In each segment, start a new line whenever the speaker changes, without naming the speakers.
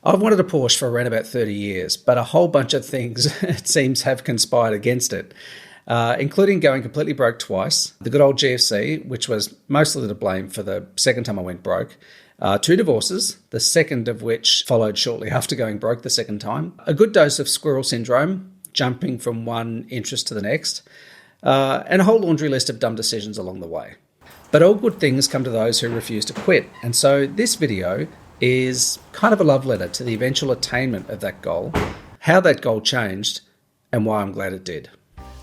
I've wanted a Porsche for around about 30 years, but a whole bunch of things, it seems, have conspired against it, including going completely broke twice, the good old GFC, which was mostly to blame for the second time I went broke, 2 divorces, the second of which followed shortly after going broke the second time, a good dose of squirrel syndrome, jumping from one interest to the next, and a whole laundry list of dumb decisions along the way. But all good things come to those who refuse to quit, and so this video is kind of a love letter to the eventual attainment of that goal, how that goal changed, and why I'm glad it did.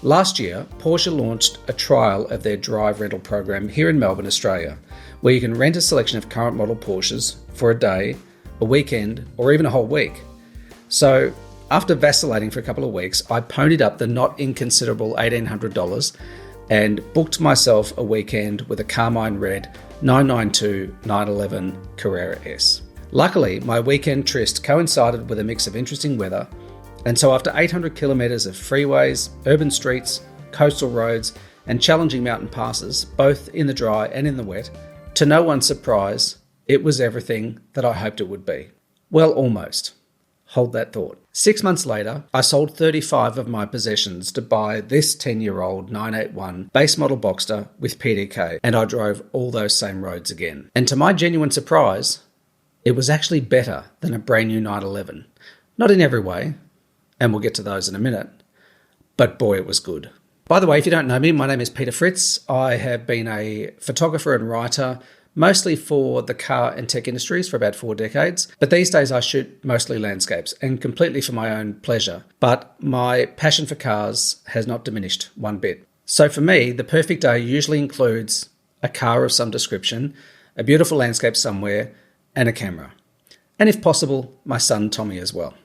Last year, Porsche launched a trial of their drive rental program here in Melbourne, Australia, where you can rent a selection of current model Porsches for a day, a weekend, or even a whole week. So, after vacillating for a couple of weeks, I ponied up the not inconsiderable $1,800 and booked myself a weekend with a Carmine Red 992 911 Carrera S. Luckily, my weekend tryst coincided with a mix of interesting weather, and so after 800 kilometres of freeways, urban streets, coastal roads, and challenging mountain passes, both in the dry and in the wet, to no one's surprise, it was everything that I hoped it would be. Well, almost. Hold that thought. 6 months later, I sold 35 of my possessions to buy this 10-year-old 981 base model Boxster with PDK, and I drove all those same roads again. And to my genuine surprise, it was actually better than a brand new 911. Not in every way, and we'll get to those in a minute, but boy, it was good. By the way, if you don't know me, my name is Peter Fritz. I have been a photographer and writer, mostly for the car and tech industries for about 4 decades, but these days I shoot mostly landscapes and completely for my own pleasure. But my passion for cars has not diminished one bit. So for me, the perfect day usually includes a car of some description, a beautiful landscape somewhere, and a camera. And if possible, my son Tommy as well.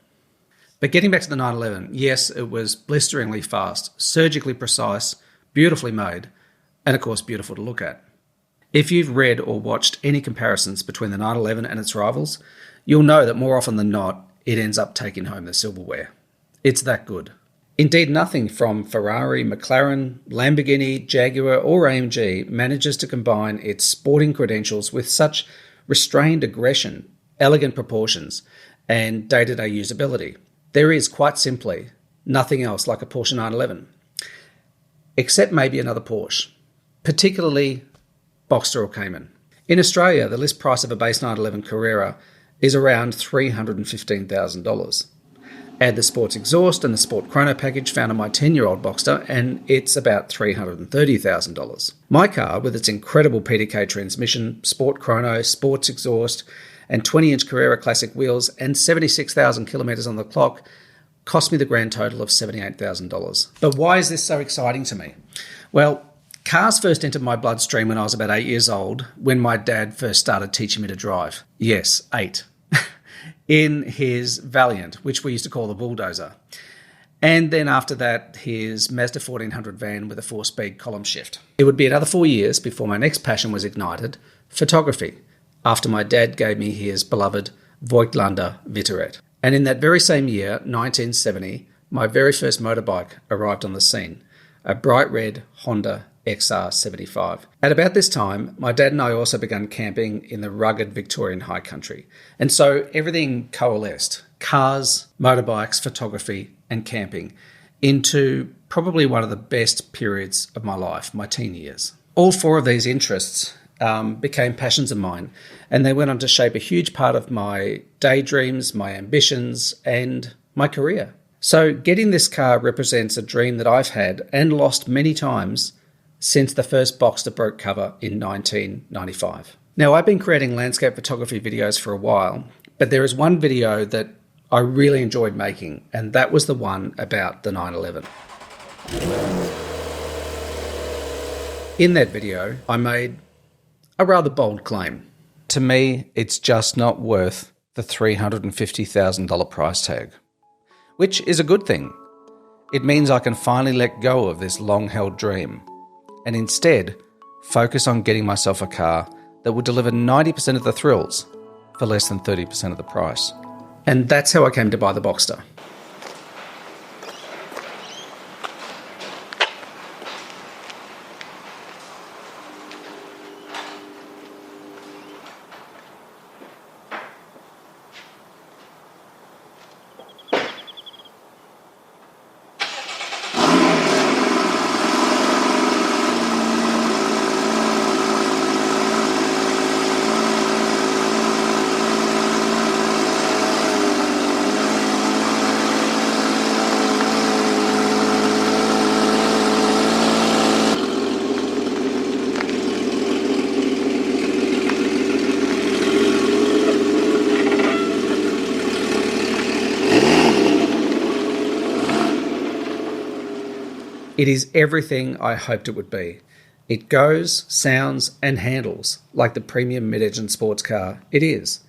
But getting back to the 911, yes, it was blisteringly fast, surgically precise, beautifully made, and of course beautiful to look at. If you've read or watched any comparisons between the 911 and its rivals, you'll know that more often than not, it ends up taking home the silverware. It's that good. Indeed, nothing from Ferrari, McLaren, Lamborghini, Jaguar or AMG manages to combine its sporting credentials with such restrained aggression, elegant proportions, and day-to-day usability. There is, quite simply, nothing else like a Porsche 911. Except maybe another Porsche, particularly Boxster or Cayman. In Australia, the list price of a base 911 Carrera is around $315,000. Add the sports exhaust and the sport chrono package found on my 10-year-old Boxster, and it's about $330,000. My car, with its incredible PDK transmission, sport chrono, sports exhaust, and 20-inch Carrera Classic wheels, and 76,000 kilometres on the clock, cost me the grand total of $78,000. But why is this so exciting to me? Well, cars first entered my bloodstream when I was about 8 years old, when my dad first started teaching me to drive. Yes, 8. In his Valiant, which we used to call the bulldozer. And then after that, his Mazda 1400 van with a 4-speed column shift. It would be another 4 years before my next passion was ignited, photography, after my dad gave me his beloved Voigtlander Vittoret. And in that very same year, 1970, my very first motorbike arrived on the scene, a bright red Honda XR75. At about this time, my dad and I also began camping in the rugged Victorian high country. And so everything coalesced, cars, motorbikes, photography, and camping, into probably one of the best periods of my life, my teen years. All 4 of these interests became passions of mine, and they went on to shape a huge part of my daydreams, my ambitions, and my career. So getting this car represents a dream that I've had and lost many times since the first Boxster broke cover in 1995. Now, I've been creating landscape photography videos for a while, but there is one video that I really enjoyed making, and that was the one about the 911. In that video, I made a rather bold claim. To me, it's just not worth the $350,000 price tag, which is a good thing. It means I can finally let go of this long-held dream and instead focus on getting myself a car that will deliver 90% of the thrills for less than 30% of the price. And that's how I came to buy the Boxster. It is everything I hoped it would be. It goes, sounds, and handles like the premium mid-engine sports car it is.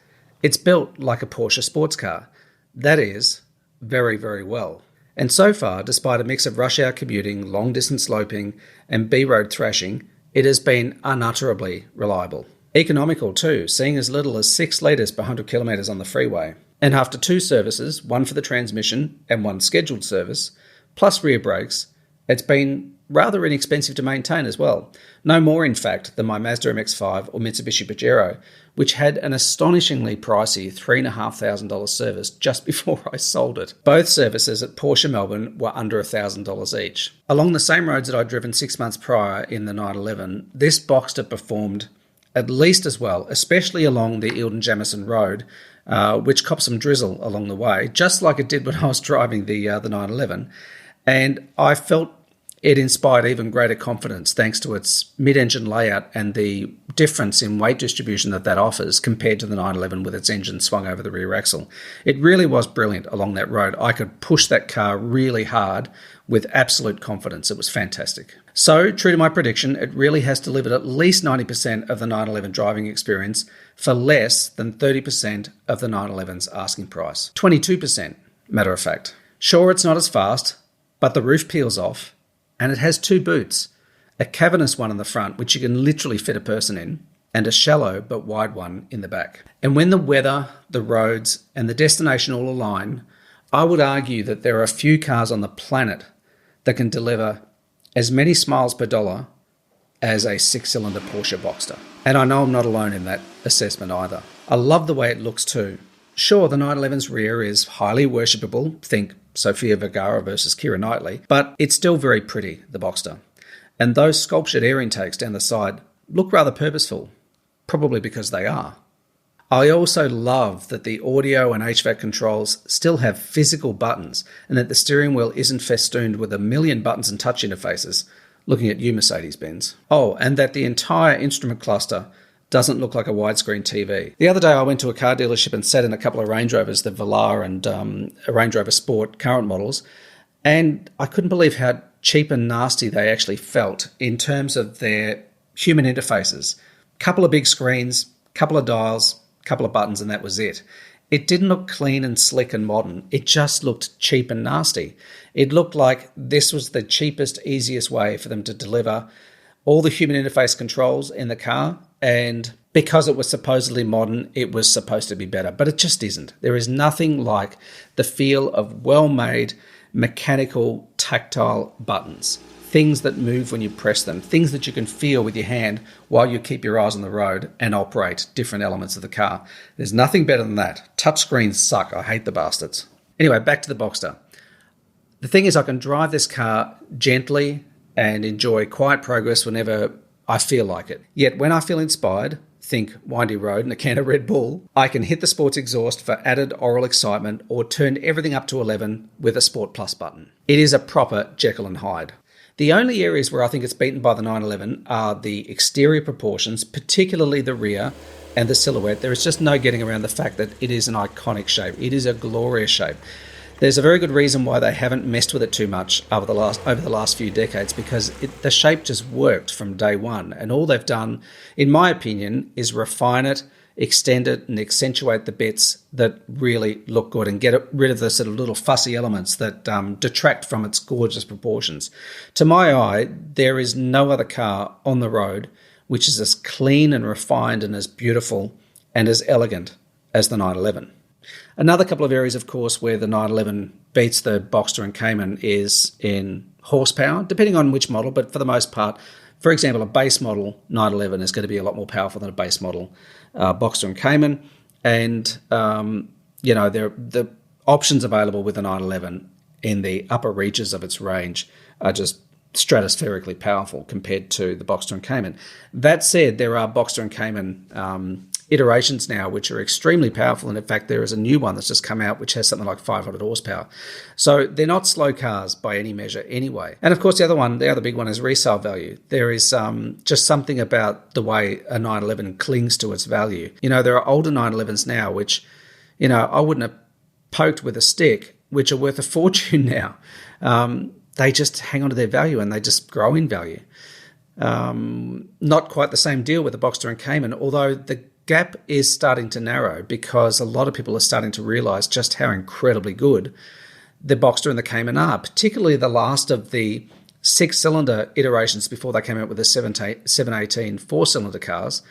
It's built like a Porsche sports car. That is, very, very well. And so far, despite a mix of rush hour commuting, long-distance sloping, and B-road thrashing, it has been unutterably reliable. Economical too, seeing as little as 6 litres per 100 kilometres on the freeway. And after 2 services, one for the transmission and one scheduled service, plus rear brakes, it's been rather inexpensive to maintain as well. No more, in fact, than my Mazda MX-5 or Mitsubishi Pajero, which had an astonishingly pricey $3,500 service just before I sold it. Both services at Porsche Melbourne were under $1,000 each. Along the same roads that I'd driven 6 months prior in the 911, this Boxster performed at least as well, especially along the Eildon Jamison Road, which copped some drizzle along the way, just like it did when I was driving the 911. And I felt it inspired even greater confidence thanks to its mid-engine layout and the difference in weight distribution that offers compared to the 911 with its engine swung over the rear axle. It really was brilliant along that road. I could push that car really hard with absolute confidence. It was fantastic. So, true to my prediction, it really has delivered at least 90% of the 911 driving experience for less than 30% of the 911's asking price. 22%, matter of fact. Sure, it's not as fast, but the roof peels off, and it has 2 boots, a cavernous one in the front, which you can literally fit a person in, and a shallow but wide one in the back. And when the weather, the roads, and the destination all align, I would argue that there are a few cars on the planet that can deliver as many smiles per dollar as a 6-cylinder Porsche Boxster. And I know I'm not alone in that assessment either. I love the way it looks too. Sure, the 911's rear is highly worshipable, think Sofia Vergara versus Keira Knightley, but it's still very pretty, the Boxster. And those sculptured air intakes down the side look rather purposeful, probably because they are. I also love that the audio and HVAC controls still have physical buttons and that the steering wheel isn't festooned with a million buttons and touch interfaces, looking at you, Mercedes-Benz. Oh, and that the entire instrument cluster doesn't look like a widescreen TV. The other day I went to a car dealership and sat in a couple of Range Rovers, the Velar and a Range Rover Sport current models, and I couldn't believe how cheap and nasty they actually felt in terms of their human interfaces. Couple of big screens, couple of dials, couple of buttons, and that was it. It didn't look clean and slick and modern. It just looked cheap and nasty. It looked like this was the cheapest, easiest way for them to deliver all the human interface controls in the car, and because it was supposedly modern, it was supposed to be better, but it just isn't. There is nothing like the feel of well-made, mechanical, tactile buttons, things that move when you press them, things that you can feel with your hand while you keep your eyes on the road and operate different elements of the car. There's nothing better than that. Touchscreens suck. I hate the bastards. Anyway, back to the Boxster. The thing is, I can drive this car gently and enjoy quiet progress whenever I feel like it. Yet when I feel inspired, think windy road and a can of Red Bull, I can hit the sports exhaust for added oral excitement or turn everything up to 11 with a Sport Plus button. It is a proper Jekyll and Hyde. The only areas where I think it's beaten by the 911 are the exterior proportions, particularly the rear and the silhouette. There is just no getting around the fact that it is an iconic shape. It is a glorious shape. There's a very good reason why they haven't messed with it too much over the last few decades, because the shape just worked from day one. And all they've done, in my opinion, is refine it, extend it, and accentuate the bits that really look good and get rid of the sort of little fussy elements that detract from its gorgeous proportions. To my eye, there is no other car on the road which is as clean and refined and as beautiful and as elegant as the 911. Another couple of areas, of course, where the 911 beats the Boxster and Cayman is in horsepower, depending on which model, but for the most part, for example, a base model 911 is going to be a lot more powerful than a base model Boxster and Cayman. And, the options available with the 911 in the upper reaches of its range are just stratospherically powerful compared to the Boxster and Cayman. That said, there are Boxster and Cayman iterations now which are extremely powerful, and in fact there is a new one that's just come out which has something like 500 horsepower. So they're not slow cars by any measure anyway. And of course the other big one is resale value. There is just something about the way a 911 clings to its value. There are older 911s now which I wouldn't have poked with a stick, which are worth a fortune now. they just hang on to their value and they just grow in value. Not quite the same deal with the Boxster and Cayman, although the gap is starting to narrow because a lot of people are starting to realize just how incredibly good the Boxster and the Cayman are, particularly the last of the 6-cylinder iterations before they came out with the 718 4-cylinder cars,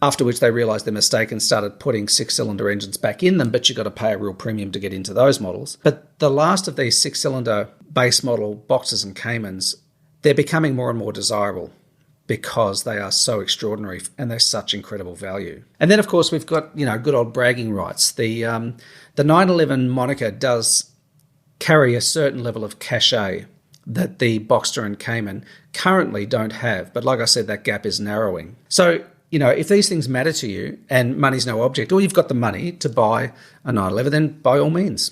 after which they realised their mistake and started putting 6-cylinder engines back in them, but you've got to pay a real premium to get into those models. But the last of these 6-cylinder base model Boxsters and Caymans, they're becoming more and more desirable because they are so extraordinary and they're such incredible value. And then, of course, we've got, good old bragging rights. The 911 moniker does carry a certain level of cachet that the Boxster and Cayman currently don't have. But like I said, that gap is narrowing. So, if these things matter to you and money's no object, or you've got the money to buy a 911, then by all means,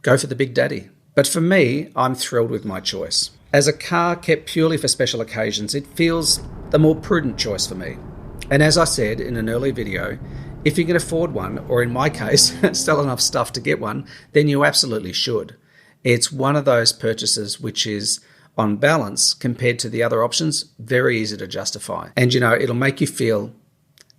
go for the big daddy. But for me, I'm thrilled with my choice. As a car kept purely for special occasions, it feels the more prudent choice for me. And as I said in an earlier video, if you can afford one, or in my case, sell enough stuff to get one, then you absolutely should. It's one of those purchases which is, on balance, compared to the other options, very easy to justify. And, it'll make you feel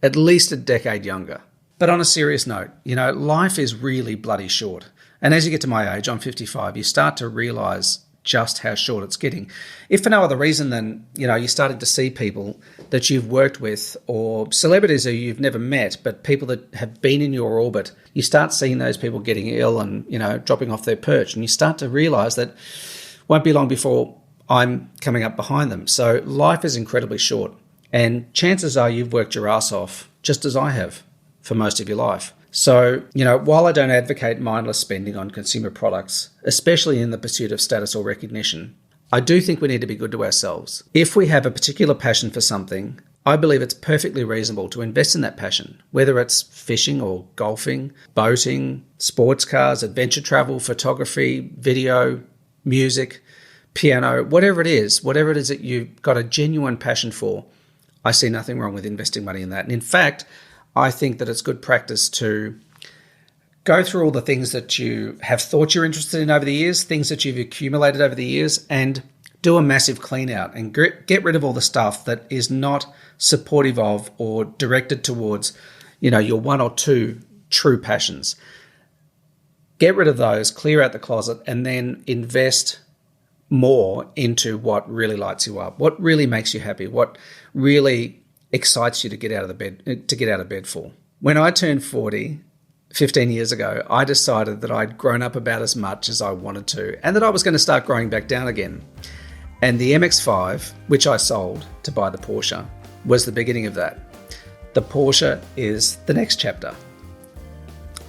at least a decade younger. But on a serious note, life is really bloody short. And as you get to my age, I'm 55, you start to realise just how short it's getting. If for no other reason than, you're starting to see people that you've worked with or celebrities who you've never met, but people that have been in your orbit, you start seeing those people getting ill and, dropping off their perch. And you start to realise that won't be long before I'm coming up behind them. So life is incredibly short. And chances are you've worked your ass off, just as I have, for most of your life. So, while I don't advocate mindless spending on consumer products, especially in the pursuit of status or recognition, I do think we need to be good to ourselves. If we have a particular passion for something, I believe it's perfectly reasonable to invest in that passion, whether it's fishing or golfing, boating, sports cars, adventure travel, photography, video, music, piano, whatever it is that you've got a genuine passion for. I see nothing wrong with investing money in that. And in fact, I think that it's good practice to go through all the things that you have thought you're interested in over the years, things that you've accumulated over the years, and do a massive clean out and get rid of all the stuff that is not supportive of or directed towards, your one or two true passions. Get rid of those, clear out the closet, and then invest more into what really lights you up, what really makes you happy, what really excites you to get out of bed for. When I turned 40, 15 years ago, I decided that I'd grown up about as much as I wanted to and that I was going to start growing back down again. And the MX-5, which I sold to buy the Porsche, was the beginning of that. The Porsche is the next chapter.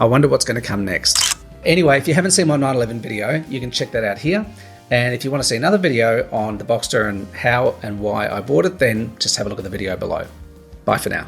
I wonder what's going to come next. Anyway, if you haven't seen my 911 video, you can check that out here. And if you want to see another video on the Boxster and how and why I bought it, then just have a look at the video below. Bye for now.